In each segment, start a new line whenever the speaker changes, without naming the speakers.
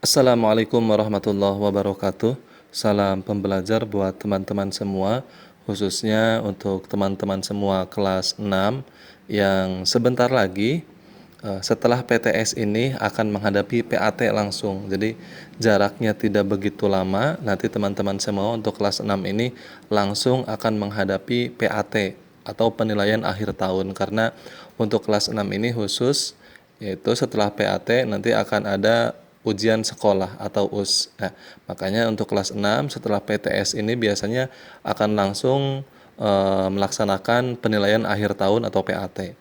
Assalamualaikum warahmatullahi wabarakatuh. Salam pembelajar buat teman-teman semua, khususnya untuk teman-teman semua kelas 6 yang sebentar lagi setelah PTS ini akan menghadapi PAT langsung. Jadi jaraknya tidak begitu lama, nanti teman-teman semua untuk kelas 6 ini langsung akan menghadapi PAT atau penilaian akhir tahun, karena untuk kelas 6 ini khusus, yaitu setelah PAT nanti akan ada ujian sekolah atau US. Nah, makanya untuk kelas 6 setelah PTS ini biasanya akan langsung melaksanakan penilaian akhir tahun atau PAT.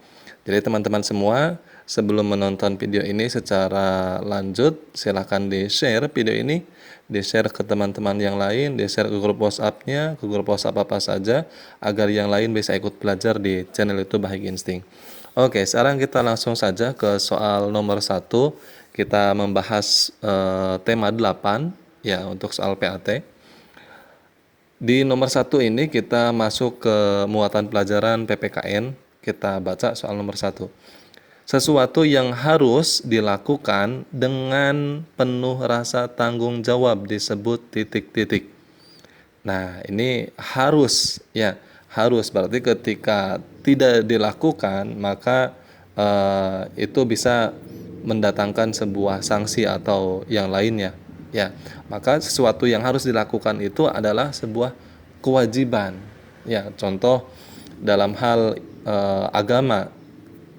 Jadi teman-teman semua, sebelum menonton video ini secara lanjut, silahkan di-share video ini, di-share ke teman-teman yang lain, di-share ke grup WhatsApp-nya, ke grup WhatsApp apa saja, agar yang lain bisa ikut belajar di channel YouTube Bahagia Insting. Oke, sekarang kita langsung saja ke soal nomor 1. Kita membahas tema 8 ya untuk soal PAT. Di nomor 1 ini kita masuk ke muatan pelajaran PPKN. Kita baca soal nomor 1. Sesuatu yang harus dilakukan dengan penuh rasa tanggung jawab disebut titik-titik. Nah, ini harus ya, harus berarti ketika tidak dilakukan maka itu bisa mendatangkan sebuah sanksi atau yang lainnya. Ya, maka sesuatu yang harus dilakukan itu adalah sebuah kewajiban. Ya, contoh dalam hal agama,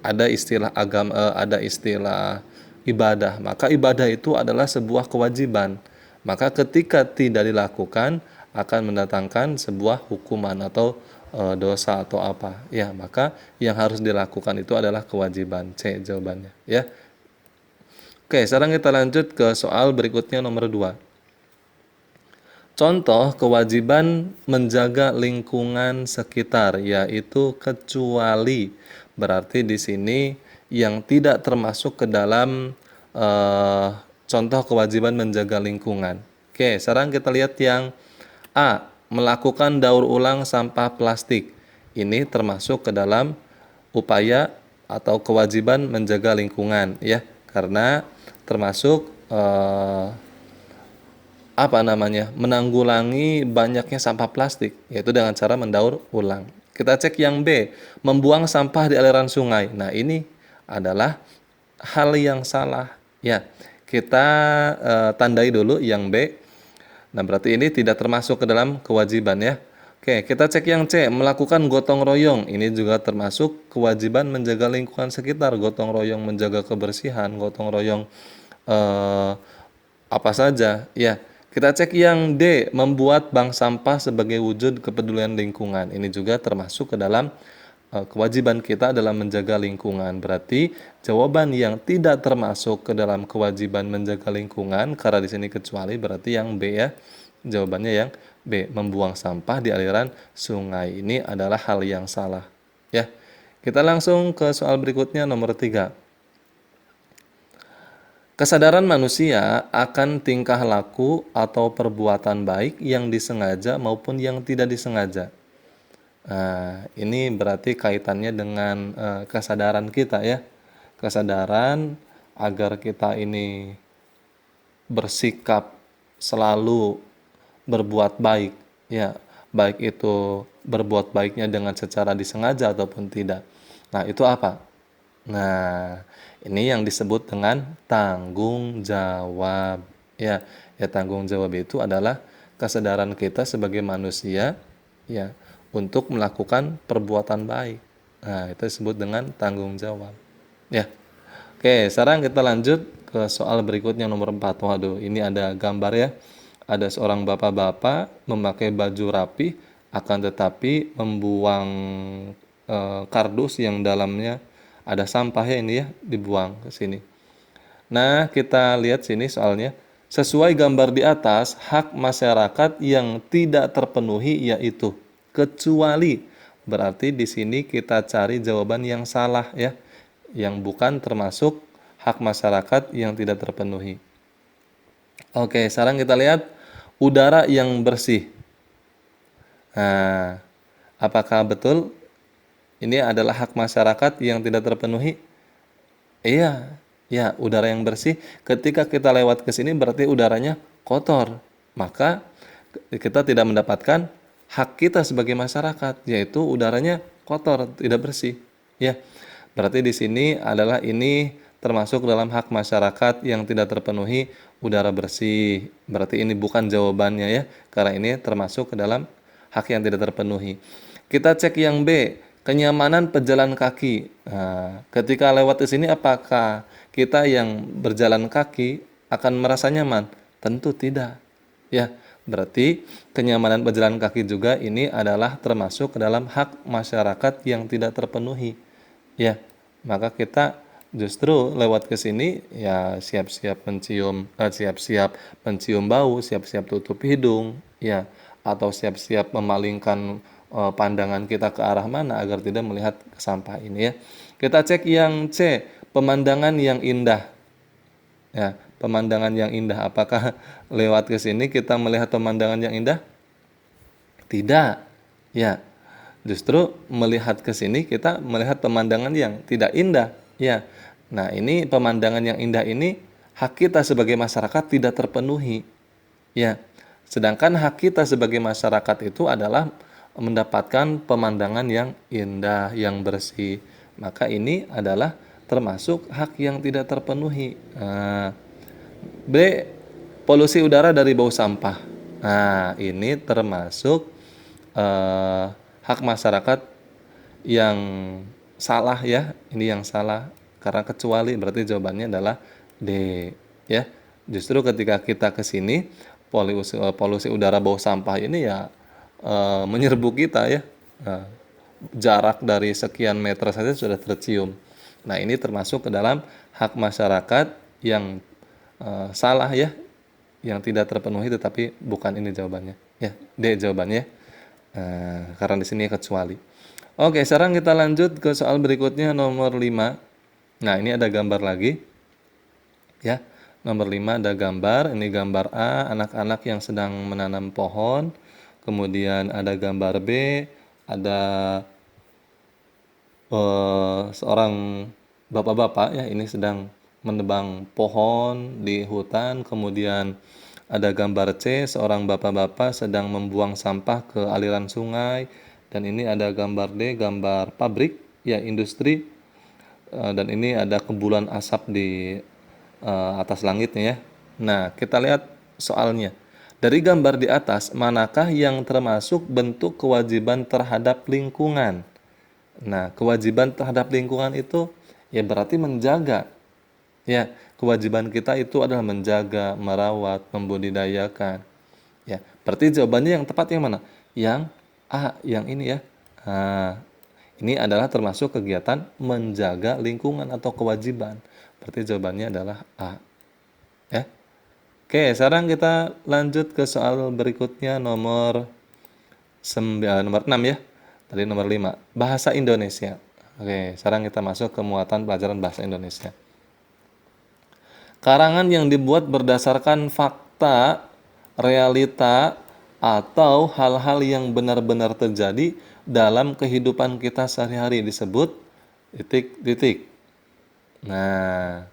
ada istilah agama, ada istilah ibadah. Maka ibadah itu adalah sebuah kewajiban. Maka ketika tidak dilakukan akan mendatangkan sebuah hukuman atau dosa atau apa. Ya, maka yang harus dilakukan itu adalah kewajiban. C jawabannya, ya. Oke, sekarang kita lanjut ke soal berikutnya nomor 2. Contoh kewajiban menjaga lingkungan sekitar, yaitu kecuali. Berarti di sini yang tidak termasuk ke dalam contoh kewajiban menjaga lingkungan. Oke, sekarang kita lihat yang A, melakukan daur ulang sampah plastik. Ini termasuk ke dalam upaya atau kewajiban menjaga lingkungan, ya, karena termasuk menanggulangi banyaknya sampah plastik, yaitu dengan cara mendaur ulang. Kita cek yang B, membuang sampah di aliran sungai. Nah, ini adalah hal yang salah. Ya, kita tandai dulu yang B. Nah, berarti ini tidak termasuk ke dalam kewajiban, ya. Oke, kita cek yang C, melakukan gotong royong. Ini juga termasuk kewajiban menjaga lingkungan sekitar, gotong royong menjaga kebersihan, gotong royong apa saja. Ya, kita cek yang D, membuat bank sampah sebagai wujud kepedulian lingkungan. Ini juga termasuk ke dalam kewajiban kita dalam menjaga lingkungan. Berarti jawaban yang tidak termasuk ke dalam kewajiban menjaga lingkungan, karena di sini kecuali, berarti yang B, ya. Jawabannya yang B, membuang sampah di aliran sungai. Ini adalah hal yang salah, ya. Kita langsung ke soal berikutnya nomor 3. Kesadaran manusia akan tingkah laku atau perbuatan baik yang disengaja maupun yang tidak disengaja. Nah, ini berarti kaitannya dengan kesadaran kita, ya. Kesadaran agar kita ini bersikap selalu berbuat baik, ya. Baik itu berbuat baiknya dengan secara disengaja ataupun tidak. Nah, itu apa? Nah, ini yang disebut dengan tanggung jawab. Ya, ya, tanggung jawab itu adalah kesadaran kita sebagai manusia, ya, untuk melakukan perbuatan baik. Nah, itu disebut dengan tanggung jawab. Ya. Oke, sekarang kita lanjut ke soal berikutnya nomor 4. Waduh, ini ada gambar, ya. Ada seorang bapak-bapak memakai baju rapi, akan tetapi membuang kardus yang dalamnya ada sampah, ya, ini, ya, dibuang ke sini. Nah, kita lihat sini soalnya. Sesuai gambar di atas, hak masyarakat yang tidak terpenuhi yaitu kecuali. Berarti di sini kita cari jawaban yang salah, ya. Yang bukan termasuk hak masyarakat yang tidak terpenuhi. Oke, sekarang kita lihat udara yang bersih. Nah, apakah betul ini adalah hak masyarakat yang tidak terpenuhi? Iya, Ya, udara yang bersih ketika kita lewat ke sini berarti udaranya kotor. Maka kita tidak mendapatkan hak kita sebagai masyarakat, yaitu udaranya kotor, tidak bersih. Ya. Berarti di sini adalah ini termasuk dalam hak masyarakat yang tidak terpenuhi udara bersih. Berarti ini bukan jawabannya ya, karena ini termasuk ke dalam hak yang tidak terpenuhi. Kita cek yang B, kenyamanan pejalan kaki. Nah, ketika lewat di sini apakah kita yang berjalan kaki akan merasa nyaman? Tentu tidak. Ya, berarti kenyamanan pejalan kaki juga ini adalah termasuk ke dalam hak masyarakat yang tidak terpenuhi. Ya, maka kita justru lewat ke sini ya siap-siap mencium bau, siap-siap tutup hidung, ya, atau siap-siap memalingkan pandangan kita ke arah mana agar tidak melihat sampah ini ya. Kita cek yang C, pemandangan yang indah. Ya, pemandangan yang indah. Apakah lewat ke sini kita melihat pemandangan yang indah? Tidak. Ya, justru melihat ke sini kita melihat pemandangan yang tidak indah. Ya. Nah, ini pemandangan yang indah ini hak kita sebagai masyarakat tidak terpenuhi. Ya. Sedangkan hak kita sebagai masyarakat itu adalah mendapatkan pemandangan yang indah, yang bersih. Maka ini adalah termasuk hak yang tidak terpenuhi. Nah, B. Polusi udara dari bau sampah. Nah, ini termasuk eh, hak masyarakat yang salah ya. Ini yang salah karena kecuali berarti jawabannya adalah D ya. Justru ketika kita ke sini polusi udara bau sampah ini ya menyerbu kita ya. Eh, Jarak dari sekian meter saja sudah tercium. Nah, ini termasuk ke dalam hak masyarakat yang salah ya, yang tidak terpenuhi tetapi bukan ini jawabannya. Ya, D jawabannya. Karena di sini kecuali. Oke, sekarang kita lanjut ke soal berikutnya nomor 5. Nah, ini ada gambar lagi. Ya, nomor 5 ada gambar. Ini gambar A, anak-anak yang sedang menanam pohon. Kemudian ada gambar B, ada seorang bapak-bapak ya ini sedang menebang pohon di hutan. Kemudian ada gambar C, seorang bapak-bapak sedang membuang sampah ke aliran sungai. Dan ini ada gambar D, gambar pabrik ya industri. Dan ini ada kepulan asap di atas langitnya ya. Nah, kita lihat soalnya. Dari gambar di atas, manakah yang termasuk bentuk kewajiban terhadap lingkungan? Nah, kewajiban terhadap lingkungan itu ya berarti menjaga. Ya, kewajiban kita itu adalah menjaga, merawat, membudidayakan. Ya, berarti jawabannya yang tepat yang mana? Yang A, yang ini ya. Nah, ini adalah termasuk kegiatan menjaga lingkungan atau kewajiban. Berarti jawabannya adalah A. Ya. Oke, sekarang kita lanjut ke soal berikutnya nomor 6 ya. Tadi nomor 5. Bahasa Indonesia. Oke, sekarang kita masuk ke muatan pelajaran bahasa Indonesia. Karangan yang dibuat berdasarkan fakta, realita, atau hal-hal yang benar-benar terjadi dalam kehidupan kita sehari-hari disebut titik-titik. Nah,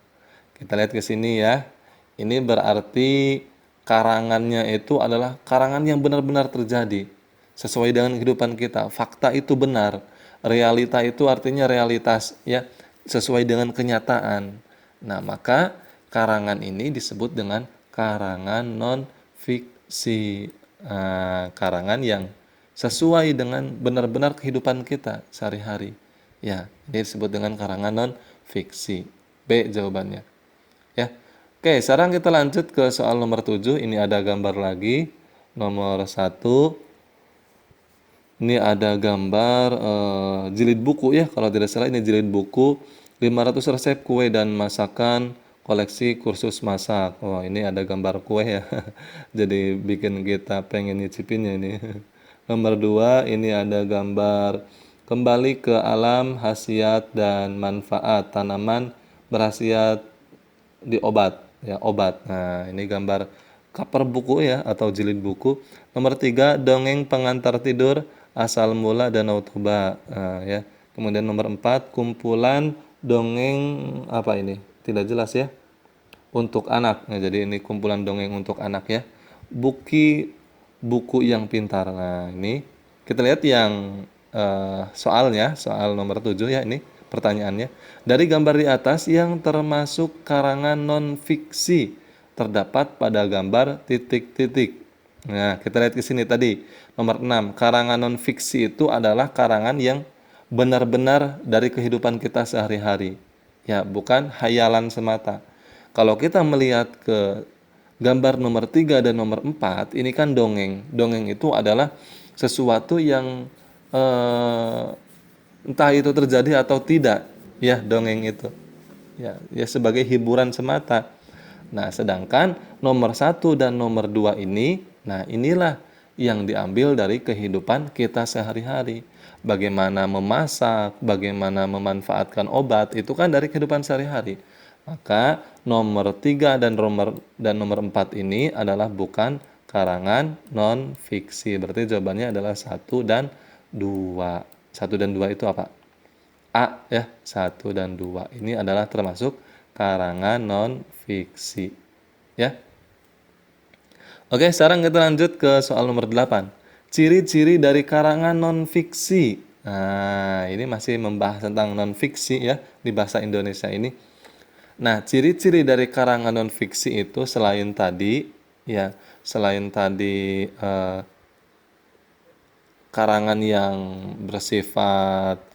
kita lihat ke sini ya. Ini berarti karangannya itu adalah karangan yang benar-benar terjadi sesuai dengan kehidupan kita. Fakta itu benar, realita itu artinya realitas ya, sesuai dengan kenyataan. Nah, maka karangan ini disebut dengan karangan non fiksi. Karangan yang sesuai dengan benar-benar kehidupan kita sehari-hari. Ya, ini disebut dengan karangan non fiksi. B jawabannya. Ya. Oke, sekarang kita lanjut ke soal nomor 7. Ini ada gambar lagi. Nomor 1. Ini ada gambar jilid buku ya. Kalau tidak salah ini jilid buku 500 resep kue dan masakan koleksi kursus masak. Wah, ini ada gambar kue ya. Jadi bikin kita pengen nyicipinnya ini. Nomor 2, ini ada gambar kembali ke alam, khasiat dan manfaat tanaman berkhasiat di obat ya, obat. Nah, ini gambar cover buku ya atau jilid buku. Nomor 3, dongeng pengantar tidur asal mula Danau Toba. Nah, ya. Kemudian nomor 4, kumpulan dongeng apa ini? tidak jelas ya. Untuk anak. Nah, jadi ini kumpulan dongeng untuk anak ya. Buku yang pintar. Nah, ini kita lihat yang soalnya, soal nomor 7 ya ini pertanyaannya. Dari gambar di atas yang termasuk karangan non-fiksi terdapat pada gambar titik-titik. Nah, kita lihat ke sini tadi. Nomor 6, karangan non-fiksi itu adalah karangan yang benar-benar dari kehidupan kita sehari-hari. Ya, bukan hayalan semata. Kalau kita melihat ke gambar nomor 3 dan nomor 4, ini kan dongeng. Dongeng itu adalah sesuatu yang entah itu terjadi atau tidak, ya dongeng itu. Ya sebagai hiburan semata. Nah, sedangkan nomor 1 dan nomor 2 ini, nah inilah yang diambil dari kehidupan kita sehari-hari. Bagaimana memasak, bagaimana memanfaatkan obat, itu kan dari kehidupan sehari-hari. Maka nomor 3 dan nomor 4 ini adalah bukan karangan non-fiksi. Berarti jawabannya adalah 1 dan 2. 1 dan 2 itu apa? A ya, 1 dan 2. Ini adalah termasuk karangan non-fiksi. Ya. Oke, sekarang kita lanjut ke soal nomor 8. Ciri-ciri dari karangan non-fiksi. Nah, ini masih membahas tentang non-fiksi ya di bahasa Indonesia ini. Nah, ciri-ciri dari karangan non-fiksi itu selain tadi karangan yang bersifat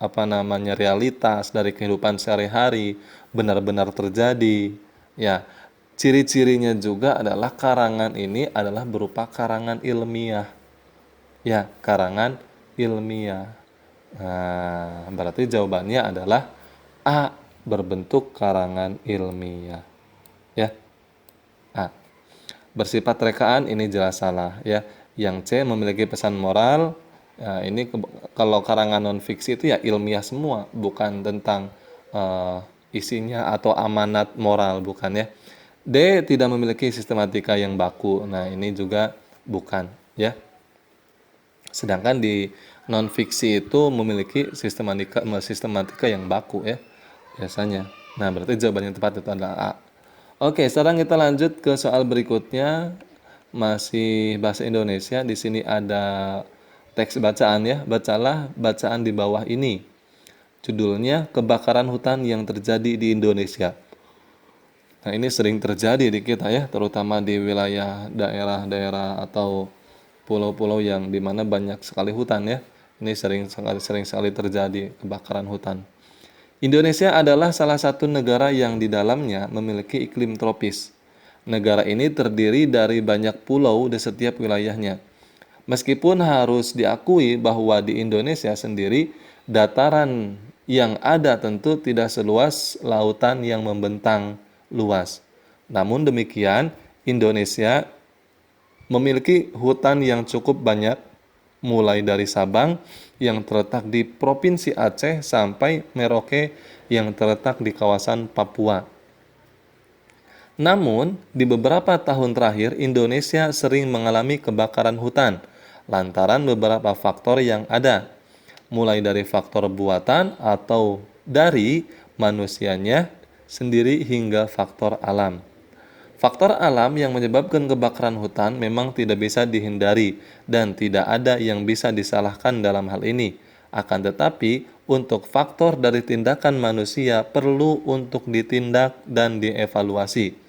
realitas dari kehidupan sehari-hari, benar-benar terjadi. Ya, ciri-cirinya juga adalah karangan ini adalah berupa karangan ilmiah. Ya, karangan ilmiah. Nah, berarti jawabannya adalah A, berbentuk karangan ilmiah. Ya. A. Bersifat rekaan ini jelas salah ya. Yang C memiliki pesan moral. Nah, ini kalau karangan non fiksi itu ya ilmiah semua, bukan tentang isinya atau amanat moral, bukan ya. D tidak memiliki sistematika yang baku. Nah, ini juga bukan ya. Sedangkan di non fiksi itu memiliki sistematika yang baku ya biasanya. Nah, berarti jawaban yang tepat itu adalah A. Oke, sekarang kita lanjut ke soal berikutnya. Masih bahasa Indonesia. Di sini ada teks bacaan ya. Bacalah bacaan di bawah ini. Judulnya kebakaran hutan yang terjadi di Indonesia. Nah, ini sering terjadi di kita ya, terutama di wilayah daerah-daerah atau pulau-pulau yang dimana banyak sekali hutan ya. Ini sering sekali terjadi kebakaran hutan. Indonesia adalah salah satu negara yang di dalamnya memiliki iklim tropis. Negara ini terdiri dari banyak pulau di setiap wilayahnya. Meskipun harus diakui bahwa di Indonesia sendiri, dataran yang ada tentu tidak seluas lautan yang membentang luas. Namun demikian, Indonesia memiliki hutan yang cukup banyak, mulai dari Sabang yang terletak di Provinsi Aceh sampai Merauke yang terletak di kawasan Papua. Namun, di beberapa tahun terakhir Indonesia sering mengalami kebakaran hutan lantaran beberapa faktor yang ada, mulai dari faktor buatan atau dari manusianya sendiri hingga faktor alam. Faktor alam yang menyebabkan kebakaran hutan memang tidak bisa dihindari dan tidak ada yang bisa disalahkan dalam hal ini. Akan tetapi, untuk faktor dari tindakan manusia perlu untuk ditindak dan dievaluasi.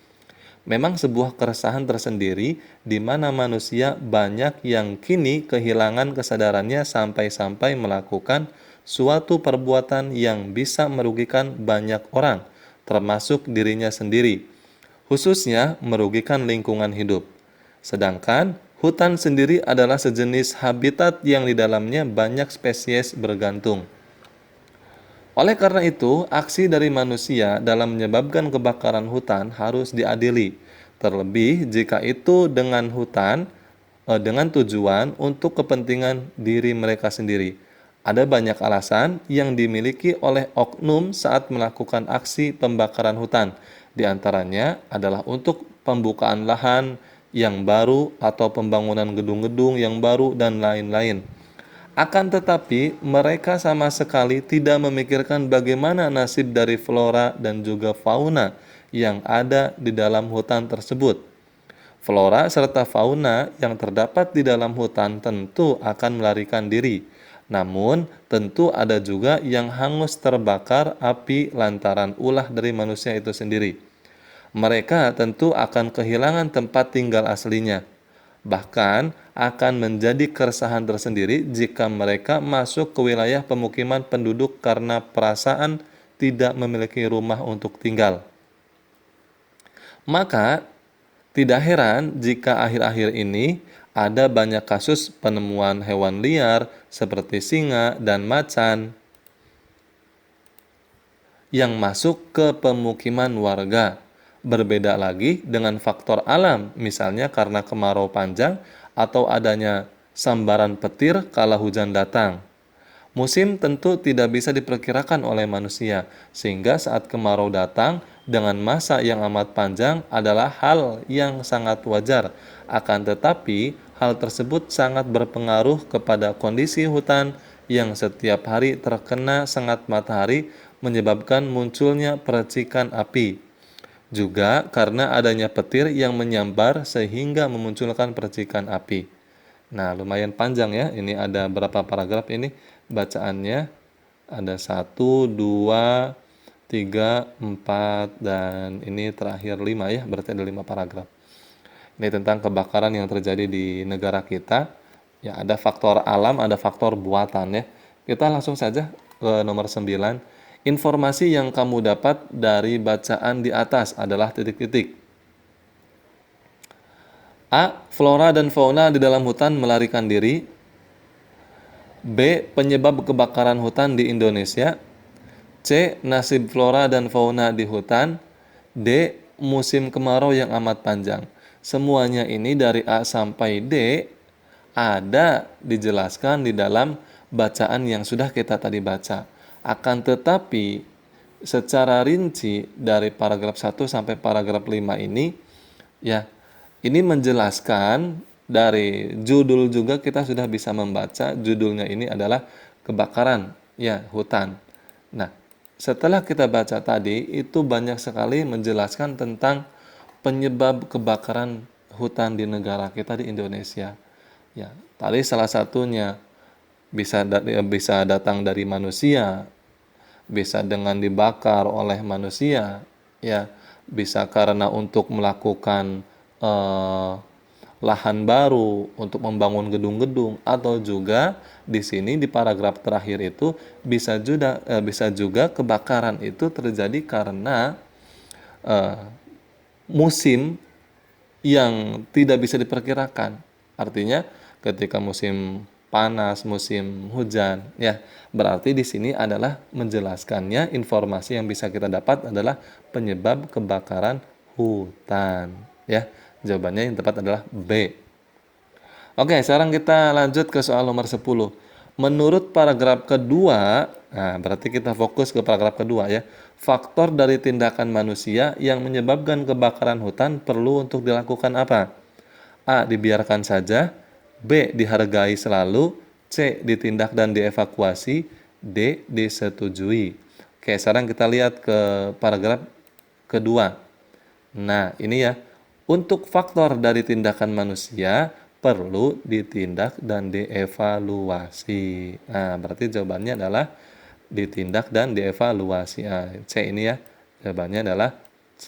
Memang sebuah keresahan tersendiri di mana manusia banyak yang kini kehilangan kesadarannya sampai-sampai melakukan suatu perbuatan yang bisa merugikan banyak orang, termasuk dirinya sendiri, khususnya merugikan lingkungan hidup. Sedangkan hutan sendiri adalah sejenis habitat yang di dalamnya banyak spesies bergantung. Oleh karena itu, aksi dari manusia dalam menyebabkan kebakaran hutan harus diadili, terlebih jika itu dengan tujuan untuk kepentingan diri mereka sendiri. Ada banyak alasan yang dimiliki oleh oknum saat melakukan aksi pembakaran hutan. Di antaranya adalah untuk pembukaan lahan yang baru atau pembangunan gedung-gedung yang baru dan lain-lain. Akan tetapi, mereka sama sekali tidak memikirkan bagaimana nasib dari flora dan juga fauna yang ada di dalam hutan tersebut. Flora serta fauna yang terdapat di dalam hutan tentu akan melarikan diri. Namun, tentu ada juga yang hangus terbakar api lantaran ulah dari manusia itu sendiri. Mereka tentu akan kehilangan tempat tinggal aslinya. Bahkan akan menjadi keresahan tersendiri jika mereka masuk ke wilayah pemukiman penduduk karena perasaan tidak memiliki rumah untuk tinggal. Maka, tidak heran jika akhir-akhir ini ada banyak kasus penemuan hewan liar seperti singa dan macan yang masuk ke pemukiman warga. Berbeda lagi dengan faktor alam, misalnya karena kemarau panjang atau adanya sambaran petir kala hujan datang. Musim tentu tidak bisa diperkirakan oleh manusia, sehingga saat kemarau datang dengan masa yang amat panjang adalah hal yang sangat wajar. Akan tetapi, hal tersebut sangat berpengaruh kepada kondisi hutan yang setiap hari terkena sengat matahari menyebabkan munculnya percikan api. Juga karena adanya petir yang menyambar sehingga memunculkan percikan api. Nah, lumayan panjang ya. Ini ada berapa paragraf ini bacaannya? Ada 1, 2, 3, 4, dan ini terakhir 5 ya. Berarti ada 5 paragraf. Ini tentang kebakaran yang terjadi di negara kita. Ya, ada faktor alam, ada faktor buatan ya. Kita langsung saja ke nomor 9. Informasi yang kamu dapat dari bacaan di atas adalah titik-titik. A. Flora dan fauna di dalam hutan melarikan diri. B. Penyebab kebakaran hutan di Indonesia. C. Nasib flora dan fauna di hutan. D. Musim kemarau yang amat panjang. Semuanya ini dari A sampai D ada dijelaskan di dalam bacaan yang sudah kita tadi baca. Akan tetapi secara rinci dari paragraf 1 sampai paragraf 5 ini ya, ini menjelaskan dari judul juga kita sudah bisa membaca. Judulnya ini adalah kebakaran ya hutan. Nah, setelah kita baca tadi itu banyak sekali menjelaskan tentang penyebab kebakaran hutan di negara kita di Indonesia. Ya, tadi salah satunya bisa datang dari manusia, bisa dengan dibakar oleh manusia, ya, bisa karena untuk melakukan lahan baru untuk membangun gedung-gedung, atau juga di sini di paragraf terakhir itu bisa juga kebakaran itu terjadi karena musim yang tidak bisa diperkirakan. Artinya ketika musim panas, musim hujan, ya, berarti di sini adalah menjelaskannya informasi yang bisa kita dapat adalah penyebab kebakaran hutan, ya. Jawabannya yang tepat adalah B. Oke, sekarang kita lanjut ke soal nomor 10. Menurut paragraf kedua, nah berarti kita fokus ke paragraf kedua ya. Faktor dari tindakan manusia yang menyebabkan kebakaran hutan perlu untuk dilakukan apa? A. Dibiarkan saja. B. Dihargai selalu. C. Ditindak dan dievakuasi. D. Disetujui. Oke, sekarang kita lihat ke paragraf kedua. Nah, ini ya. Untuk faktor dari tindakan manusia perlu ditindak dan dievaluasi. Nah, berarti jawabannya adalah ditindak dan dievaluasi. Nah, C ini ya. Jawabannya adalah C.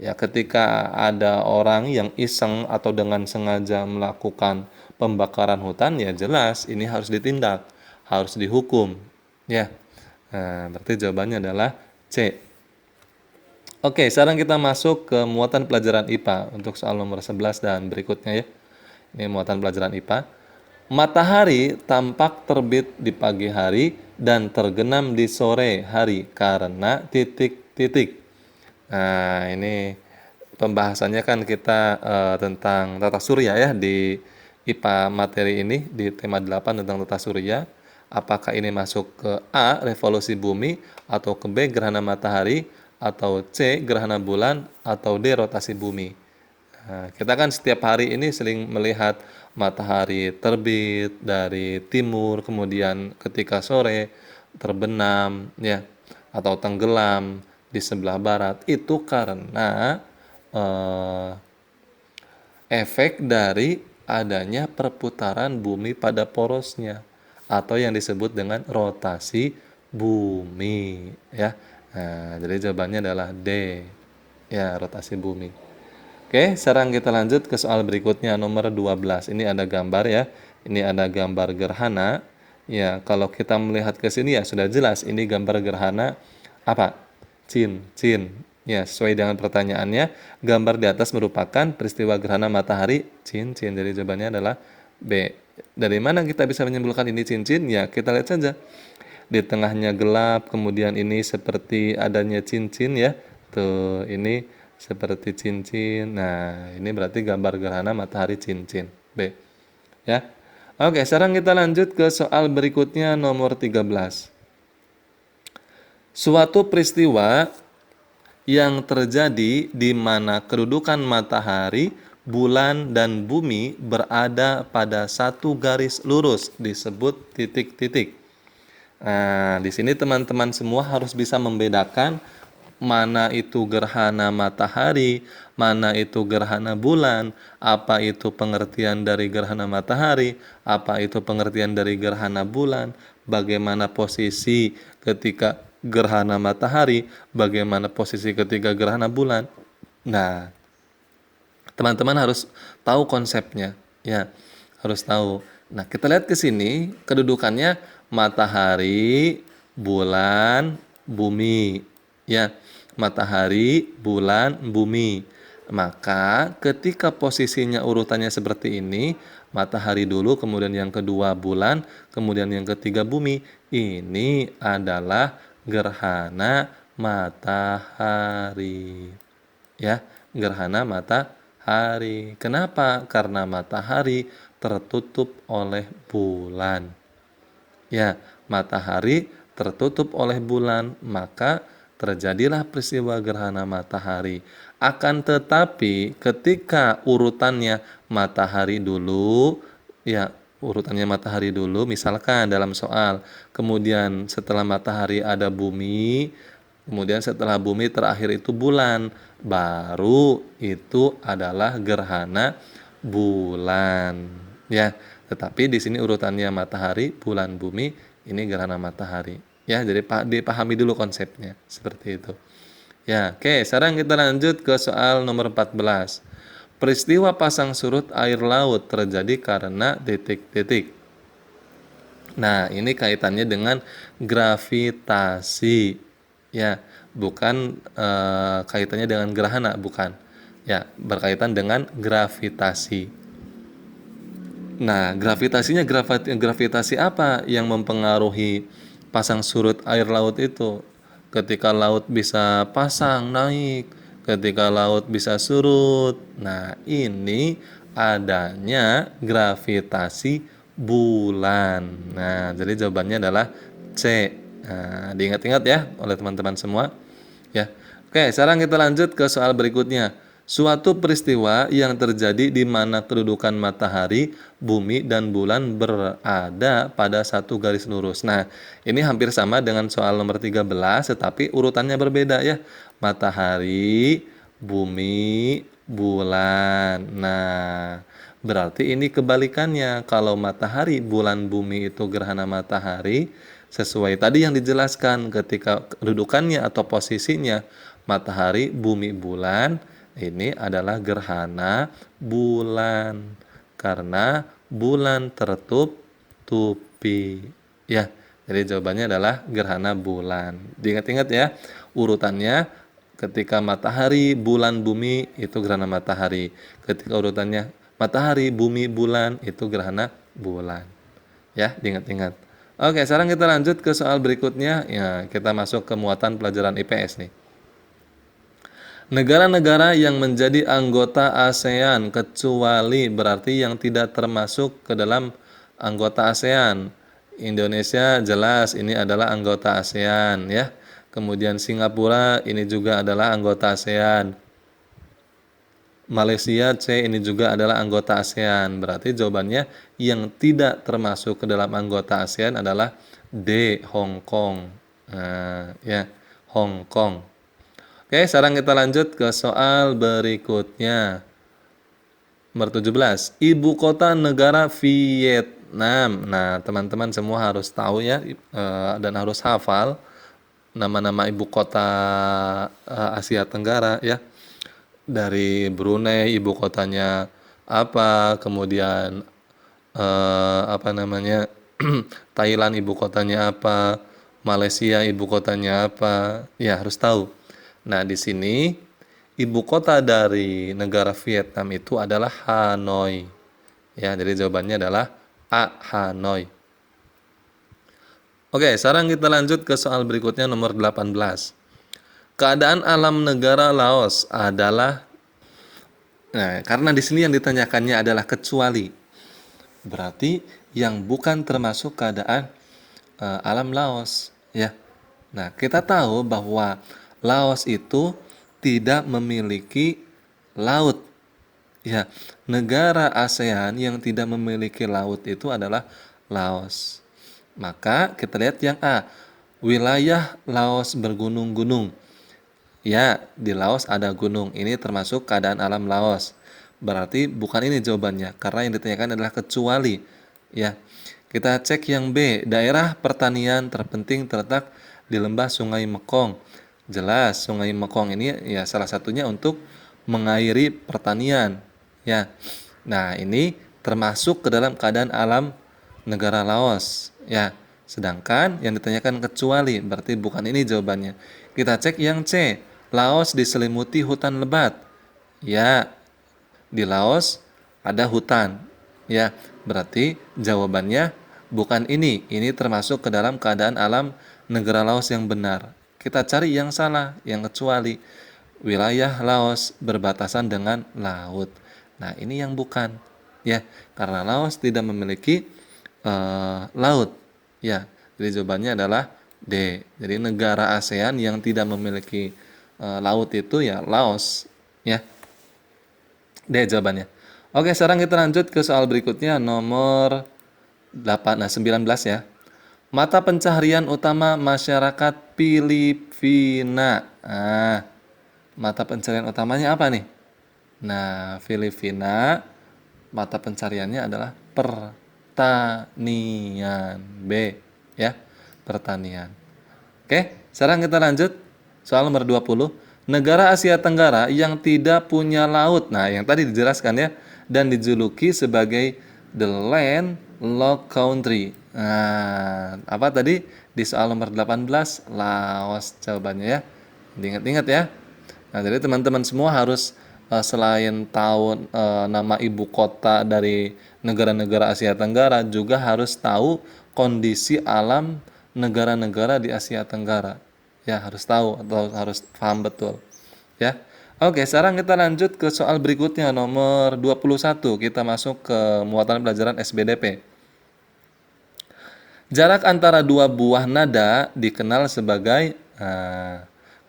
Ya, ketika ada orang yang iseng atau dengan sengaja melakukan pembakaran hutan, ya jelas ini harus ditindak, harus dihukum. Ya. Nah, berarti jawabannya adalah C. Oke, sekarang kita masuk ke muatan pelajaran IPA untuk soal nomor 11 dan berikutnya ya. Ini muatan pelajaran IPA. Matahari tampak terbit di pagi hari dan tergenam di sore hari karena titik-titik. Nah, ini pembahasannya kan kita tentang tata surya ya di IPA materi ini di tema 8 tentang tata surya. Apakah ini masuk ke A, revolusi bumi, atau ke B, gerhana matahari, atau C, gerhana bulan, atau D, rotasi bumi. Nah, kita kan setiap hari ini sering melihat matahari terbit dari timur, kemudian ketika sore terbenam ya atau tenggelam di sebelah barat. Itu karena eh, efek dari adanya perputaran bumi pada porosnya atau yang disebut dengan rotasi bumi ya. Nah, jadi jawabannya adalah D. Ya, rotasi bumi. Oke, sekarang kita lanjut ke soal berikutnya nomor 12. Ini ada gambar ya. Ini ada gambar gerhana. Ya, kalau kita melihat ke sini ya sudah jelas ini gambar gerhana apa? Cincin. Ya, sesuai dengan pertanyaannya, gambar di atas merupakan peristiwa gerhana matahari cincin. Jadi jawabannya adalah B. Dari mana kita bisa menyimpulkan ini cincin? Ya, kita lihat saja. Di tengahnya gelap, kemudian ini seperti adanya cincin ya. Tuh, ini seperti cincin. Nah, ini berarti gambar gerhana matahari cincin. B. Ya. Oke, sekarang kita lanjut ke soal berikutnya nomor 13. Suatu peristiwa yang terjadi di mana kedudukan matahari, bulan, dan bumi berada pada satu garis lurus disebut titik-titik. Nah, di sini teman-teman semua harus bisa membedakan mana itu gerhana matahari, mana itu gerhana bulan, apa itu pengertian dari gerhana matahari, apa itu pengertian dari gerhana bulan, bagaimana posisi ketika gerhana matahari, bagaimana posisi ketika gerhana bulan. Nah, teman-teman harus tahu konsepnya, ya, harus tahu. Nah, kita lihat ke sini, kedudukannya matahari, bulan, bumi, ya, matahari, bulan, bumi. Maka ketika posisinya urutannya seperti ini, matahari dulu, kemudian yang kedua bulan, kemudian yang ketiga bumi, ini adalah gerhana matahari. Ya, gerhana matahari. Kenapa? Karena matahari tertutup oleh bulan. Ya, matahari tertutup oleh bulan, maka terjadilah peristiwa gerhana matahari. Akan tetapi ketika urutannya matahari dulu, ya urutannya matahari dulu, misalkan dalam soal, kemudian setelah matahari ada bumi, kemudian setelah bumi terakhir itu bulan, baru itu adalah gerhana bulan. Ya, tetapi di sini urutannya matahari, bulan, bumi, ini gerhana matahari. Ya, jadi dipahami dulu konsepnya seperti itu. Ya, oke, sekarang kita lanjut ke soal nomor 14. Peristiwa pasang surut air laut terjadi karena titik-titik. Nah, ini kaitannya dengan gravitasi. Ya, bukan kaitannya dengan gerhana, bukan. Ya, berkaitan dengan gravitasi. Nah, gravitasi apa yang mempengaruhi pasang surut air laut itu? Ketika laut bisa pasang naik, ketika laut bisa surut. Nah, ini adanya gravitasi bulan. Nah, jadi jawabannya adalah C. Nah, diingat-ingat ya oleh teman-teman semua. Ya. Oke, sekarang kita lanjut ke soal berikutnya. Suatu peristiwa yang terjadi di mana kedudukan matahari, bumi, dan bulan berada pada satu garis lurus. Nah, ini hampir sama dengan soal nomor 13, tetapi urutannya berbeda ya. Matahari, bumi, bulan. Nah, berarti ini kebalikannya. Kalau matahari, bulan, bumi itu gerhana matahari, sesuai tadi yang dijelaskan ketika kedudukannya atau posisinya matahari, bumi, bulan, ini adalah gerhana bulan karena bulan tertutupi. Ya, jadi jawabannya adalah gerhana bulan. Diingat-ingat ya, urutannya ketika matahari, bulan, bumi itu gerhana matahari. Ketika urutannya matahari, bumi, bulan itu gerhana bulan. Ya, diingat-ingat. Oke, sekarang kita lanjut ke soal berikutnya. Ya, kita masuk ke muatan pelajaran IPS nih. Negara-negara yang menjadi anggota ASEAN kecuali berarti yang tidak termasuk ke dalam anggota ASEAN. Indonesia jelas ini adalah anggota ASEAN ya. Kemudian Singapura ini juga adalah anggota ASEAN. Malaysia C ini juga adalah anggota ASEAN. Berarti jawabannya yang tidak termasuk ke dalam anggota ASEAN adalah D, Hong Kong. Nah, ya, Hong Kong. Oke, sekarang kita lanjut ke soal berikutnya. Nomor 17. Ibu kota negara Vietnam. Nah, teman-teman semua harus tahu ya dan harus hafal nama-nama ibu kota Asia Tenggara ya. Dari Brunei ibu kotanya apa, kemudian apa namanya? Thailand ibu kotanya apa, Malaysia ibu kotanya apa. Ya, harus tahu. Nah, di sini ibu kota dari negara Vietnam itu adalah Hanoi. Ya, jadi jawabannya adalah A. Hanoi. Oke, sekarang kita lanjut ke soal berikutnya nomor 18. Keadaan alam negara Laos adalah, nah, karena di sini yang ditanyakannya adalah kecuali. Berarti yang bukan termasuk keadaan alam Laos, ya. Nah, kita tahu bahwa Laos itu tidak memiliki laut. Ya, negara ASEAN yang tidak memiliki laut itu adalah Laos. Maka kita lihat yang A, wilayah Laos bergunung-gunung. Ya, di Laos ada gunung. Ini termasuk keadaan alam Laos. Berarti bukan ini jawabannya, karena yang ditanyakan adalah kecuali. Ya, kita cek yang B, daerah pertanian terpenting terletak di lembah Sungai Mekong. Jelas, Sungai Mekong ini ya salah satunya untuk mengairi pertanian. Ya, nah ini termasuk ke dalam keadaan alam negara Laos. Ya, sedangkan yang ditanyakan kecuali, berarti bukan ini jawabannya. Kita cek yang C, Laos diselimuti hutan lebat. Ya, di Laos ada hutan. Ya, berarti jawabannya bukan ini. Ini termasuk ke dalam keadaan alam negara Laos yang benar. Kita cari yang salah, yang kecuali. Wilayah Laos berbatasan dengan laut. Nah, ini yang bukan. Ya, karena Laos tidak memiliki laut. Ya, jadi jawabannya adalah D. Jadi negara ASEAN yang tidak memiliki laut itu ya Laos. Ya, D jawabannya. Oke, sekarang kita lanjut ke soal berikutnya nomor 19 ya. Mata pencaharian utama masyarakat Filipina. Mata pencaharian utamanya apa nih? Nah, Filipina mata pencariannya adalah pertanian. B ya, pertanian. Oke, sekarang kita lanjut soal nomor 20. Negara Asia Tenggara yang tidak punya laut. Nah, yang tadi dijelaskan ya, dan dijuluki sebagai the landlocked country. Nah, apa tadi di soal nomor 18? Laos jawabannya ya. Diingat-ingat ya. Nah, jadi teman-teman semua harus selain tahu nama ibu kota dari negara-negara Asia Tenggara, juga harus tahu kondisi alam negara-negara di Asia Tenggara. Ya, harus tahu atau harus paham betul. Ya. Oke, sekarang kita lanjut ke soal berikutnya nomor 21. Kita masuk ke muatan pelajaran SBDP. Jarak antara dua buah nada dikenal sebagai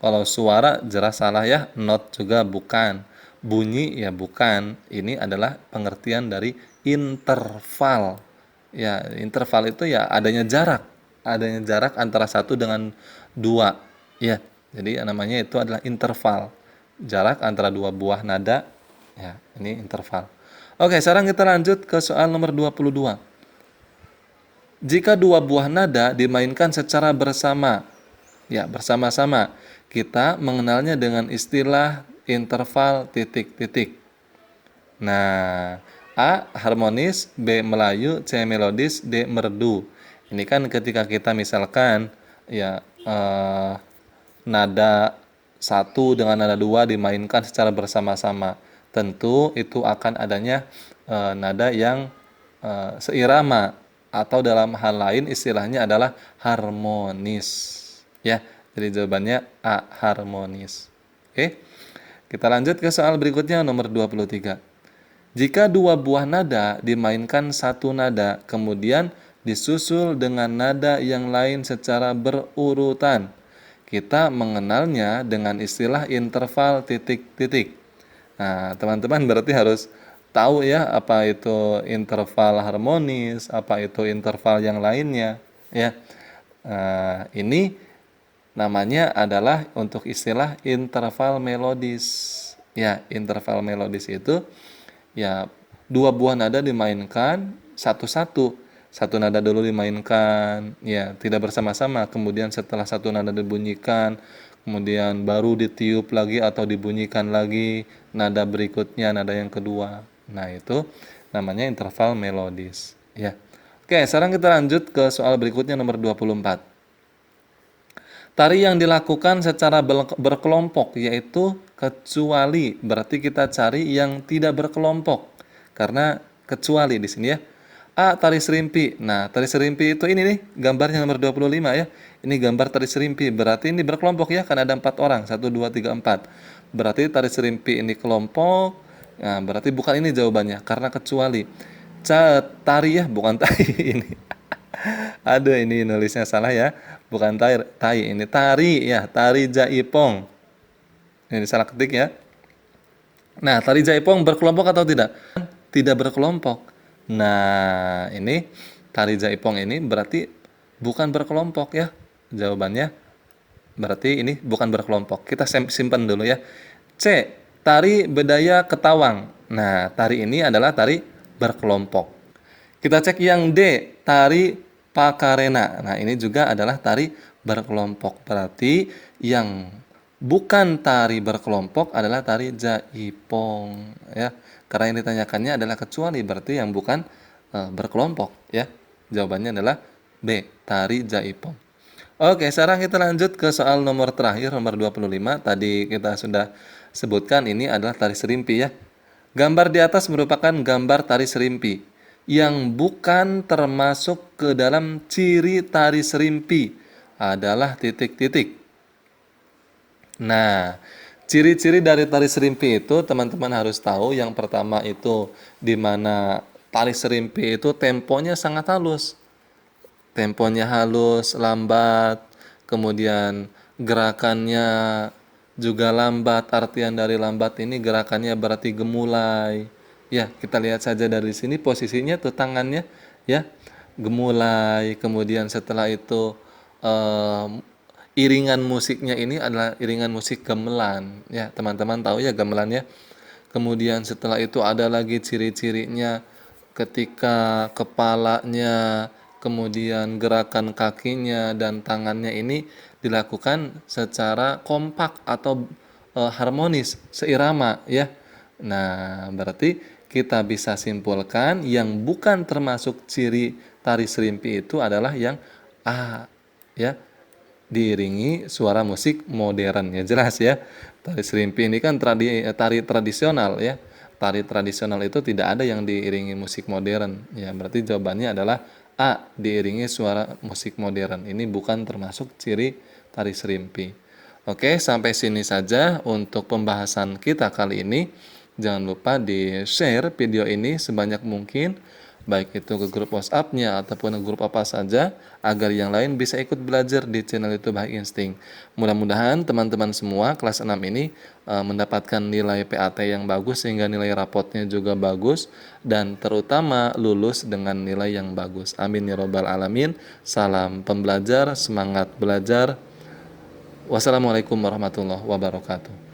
kalau suara jelas salah ya, not juga bukan. Bunyi ya bukan. Ini adalah pengertian dari interval. Ya, interval itu ya adanya jarak. Adanya jarak antara satu dengan dua. Ya, jadi namanya itu adalah interval. Jarak antara dua buah nada. Ya, ini interval. Oke, sekarang kita lanjut ke soal nomor 22. Jika dua buah nada dimainkan secara bersama, ya bersama-sama, kita mengenalnya dengan istilah interval titik-titik. Nah, A. Harmonis, B. Melayu, C. Melodis, D. Merdu. Ini kan ketika kita misalkan ya nada satu dengan nada dua dimainkan secara bersama-sama, tentu itu akan adanya nada yang seirama, atau dalam hal lain istilahnya adalah harmonis. Ya, jadi jawabannya A. Harmonis. Oke. Kita lanjut ke soal berikutnya nomor 23. Jika dua buah nada dimainkan satu nada, kemudian disusul dengan nada yang lain secara berurutan, kita mengenalnya dengan istilah interval titik-titik. Nah, teman-teman berarti harus tahu ya apa itu interval harmonis, apa itu interval yang lainnya, ya. Ini Namanya adalah untuk istilah interval melodis. Ya, interval melodis itu ya dua buah nada dimainkan satu-satu. Satu nada dulu dimainkan, ya tidak bersama-sama. Kemudian setelah satu nada dibunyikan, kemudian baru ditiup lagi atau dibunyikan lagi nada berikutnya, nada yang kedua. Nah, itu namanya interval melodis, ya. Oke, sekarang kita lanjut ke soal berikutnya nomor 24. Tari yang dilakukan secara berkelompok yaitu kecuali, berarti kita cari yang tidak berkelompok. Karena kecuali di sini ya. A. Tari serimpi. Nah, tari serimpi itu ini nih, gambarnya nomor 25 ya. Ini gambar tari serimpi, berarti ini berkelompok ya, karena ada 4 orang, 1, 2, 3, 4. Berarti tari serimpi ini kelompok. Nah, berarti bukan ini jawabannya, karena kecuali. Tari ya, bukan tari ini. Aduh, ini nulisnya salah ya. Bukan tai, ini tari ya, tari jaipong. Ini salah ketik ya. Nah, tari jaipong berkelompok atau tidak? Tidak berkelompok. Nah, ini tari jaipong ini berarti bukan berkelompok ya. Jawabannya berarti ini bukan berkelompok. Kita simpan dulu ya. C. Tari bedaya ketawang. Nah, tari ini adalah tari berkelompok. Kita cek yang D, tari pakarena. Nah, ini juga adalah tari berkelompok. Berarti yang bukan tari berkelompok adalah tari jaipong, ya. Karena yang ditanyakannya adalah kecuali, berarti yang bukan berkelompok, ya. Jawabannya adalah B, tari jaipong. Oke, sekarang kita lanjut ke soal nomor terakhir, nomor 25. Tadi kita sudah sebutkan ini adalah tari serimpi ya. Gambar di atas merupakan gambar tari serimpi yang bukan termasuk ke dalam ciri tari serimpi adalah titik-titik. Nah, ciri-ciri dari tari serimpi itu teman-teman harus tahu. Yang pertama itu di mana tari serimpi itu temponya sangat halus. Temponya halus, lambat, kemudian gerakannya juga lambat. Artian dari lambat ini gerakannya berarti gemulai. Ya, kita lihat saja dari sini posisinya tuh tangannya ya, gemulai. Kemudian setelah itu iringan musiknya ini adalah iringan musik gamelan. Ya, teman-teman tahu ya gamelan ya. Kemudian setelah itu ada lagi ciri-cirinya ketika kepalanya, kemudian gerakan kakinya dan tangannya ini dilakukan secara kompak atau harmonis, seirama ya. Nah, berarti kita bisa simpulkan yang bukan termasuk ciri tari serimpi itu adalah yang A ya, diiringi suara musik modern ya, jelas ya. Tari serimpi ini kan tari tradisional ya. Tari tradisional itu tidak ada yang diiringi musik modern ya. Berarti jawabannya adalah A, diiringi suara musik modern. Ini bukan termasuk ciri tari serimpi. Oke, sampai sini saja untuk pembahasan kita kali ini. Jangan lupa di-share video ini sebanyak mungkin, baik itu ke grup WhatsApp-nya ataupun ke grup apa saja, agar yang lain bisa ikut belajar di channel YouTube Baik Insting. Mudah-mudahan teman-teman semua kelas 6 ini mendapatkan nilai PAT yang bagus, sehingga nilai rapotnya juga bagus, dan terutama lulus dengan nilai yang bagus. Amin ya robbal alamin. Salam pembelajar, semangat belajar. Wassalamualaikum warahmatullahi wabarakatuh.